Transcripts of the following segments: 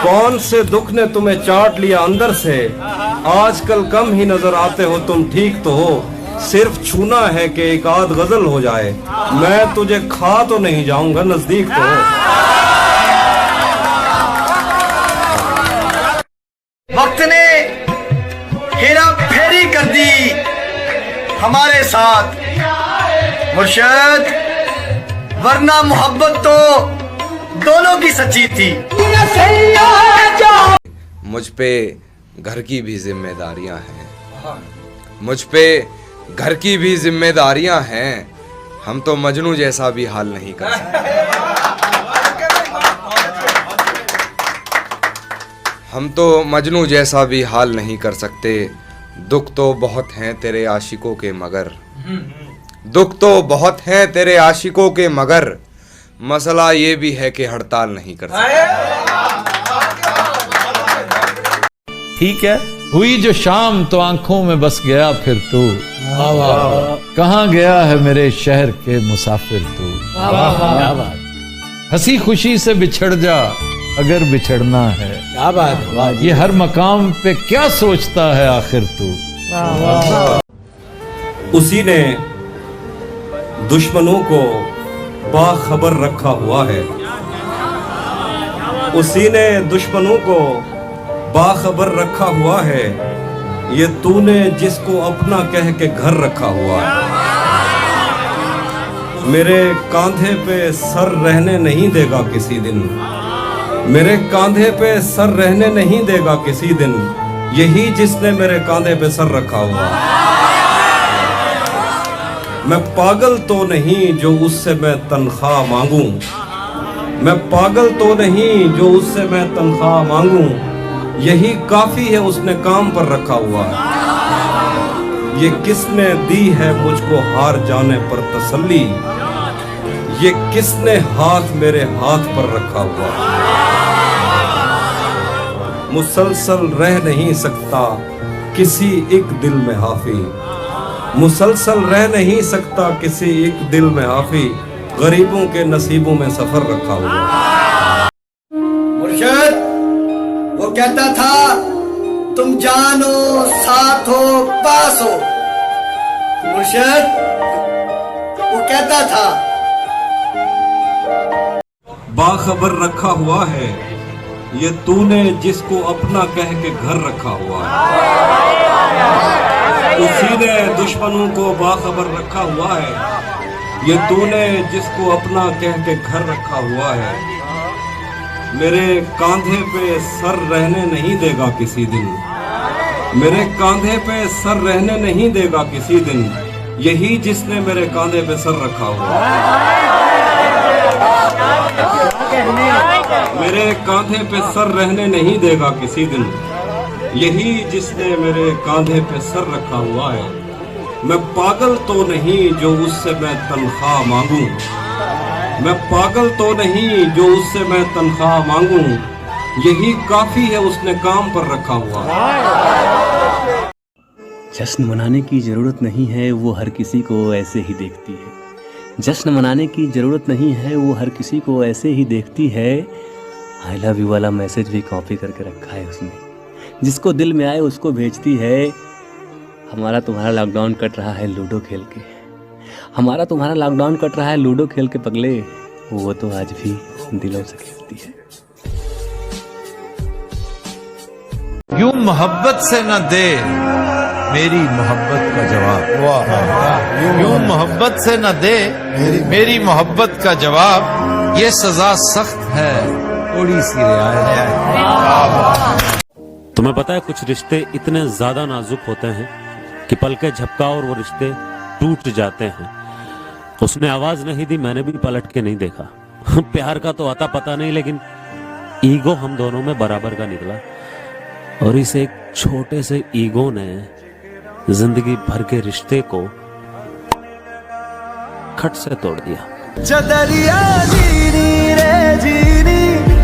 कौन से दुख ने तुम्हें चाट लिया अंदर से, आजकल कम ही नजर आते हो तुम, ठीक तो हो, सिर्फ छूना है कि एक आध गजल हो जाए, मैं तुझे खा तो नहीं जाऊंगा, नजदीक तो हो। वक्त ने हेरा फेरी कर दी हमारे साथ मुर्शिद, वरना मोहब्बत तो दोनों की सच्ची थी। मुझ पे घर की भी जिम्मेदारियां हैं, मुझ पे घर की भी जिम्मेदारियां हैं, हम तो मजनू जैसा भी हाल नहीं कर सकते, हम तो मजनू जैसा भी हाल नहीं कर सकते। दुख तो बहुत हैं तेरे आशिकों के मगर, दुख तो बहुत हैं तेरे आशिकों के मगर, मसला ये भी है कि हड़ताल नहीं कर सकते। ठीक है, हुई जो शाम तो आंखों में बस गया फिर तू, कहाँ गया है मेरे शहर के मुसाफिर तू। हंसी खुशी से बिछड़ जा अगर बिछड़ना है, क्या बात, ये हर मकाम पे क्या सोचता है आखिर तू। उसी ने दुश्मनों को बाखबर रखा हुआ है, उसी ने दुश्मनों को बाखबर रखा हुआ है, ये तूने जिसको अपना कह के घर रखा हुआ है। मेरे कांधे पे सर रहने नहीं देगा किसी दिन, मेरे कांधे पे सर रहने नहीं देगा किसी दिन, यही जिसने मेरे कांधे पे सर रखा हुआ है। मैं पागल तो नहीं जो उससे मैं तनख्वाह मांगूं, मैं पागल तो नहीं जो उससे मैं तनख्वाह मांगूं, यही काफी है उसने काम पर रखा हुआ है। ये किसने दी है मुझको हार जाने पर तसल्ली, ये किसने हाथ मेरे हाथ पर रखा हुआ है। मुसलसल रह नहीं सकता किसी एक दिल में हाफी, मुसलसल रह नहीं सकता किसी एक दिल में हाफी, गरीबों के नसीबों में सफर रखा हुआ। मुर्शिद वो कहता था तुम जानो साथ हो पास हो, मुर्शिद वो कहता था। बाखबर रखा हुआ है ये तूने जिसको अपना कह के घर रखा हुआ है, उसी ने दुश्मनों को बाखबर रखा हुआ है, ये तूने जिसको अपना कह के घर रखा हुआ है। मेरे कांधे पे सर रहने नहीं देगा किसी दिन, मेरे कांधे पे सर रहने नहीं देगा किसी दिन, यही जिसने मेरे कांधे पे सर रखा हुआ है। मेरे कांधे पे सर रहने नहीं देगा किसी दिन, यही जिसने मेरे कांधे पे सर रखा हुआ है। मैं पागल तो नहीं जो उससे मैं तनख्वाह मांगूं, मैं पागल तो नहीं जो उससे मैं तनख्वाह मांगूं, यही काफी है उसने काम पर रखा हुआ है। जश्न मनाने की जरूरत नहीं है, वो हर किसी को ऐसे ही देखती है। जश्न मनाने की ज़रूरत नहीं है, वो हर किसी को ऐसे ही देखती है। आई लव यू वाला मैसेज भी कॉपी करके रखा है उसने, जिसको दिल में आए उसको भेजती है। हमारा तुम्हारा लॉकडाउन कट रहा है लूडो खेल के, हमारा तुम्हारा लॉकडाउन कट रहा है लूडो खेल के पगले, वो तो आज भी दिलों से खेलती है। यूं मोहब्बत से न दे मेरी मोहब्बत का जवाब, यूं मोहब्बत से न दे मेरी मोहब्बत का जवाब, ये सजा सख्त है थोड़ी सी रियायत। तुम्हें पता है कुछ रिश्ते इतने ज्यादा नाजुक होते हैं कि पल के झपकाओ और वो रिश्ते टूट जाते हैं। उसने आवाज नहीं दी, मैंने भी पलट के नहीं देखा। प्यार का तो आता पता नहीं, लेकिन ईगो हम दोनों में बराबर का निकला, और इस एक छोटे से ईगो ने जिंदगी भर के रिश्ते को खट से तोड़ दिया। चदरिया जीनी रे जीनी,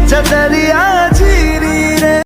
चदरिया जीनी।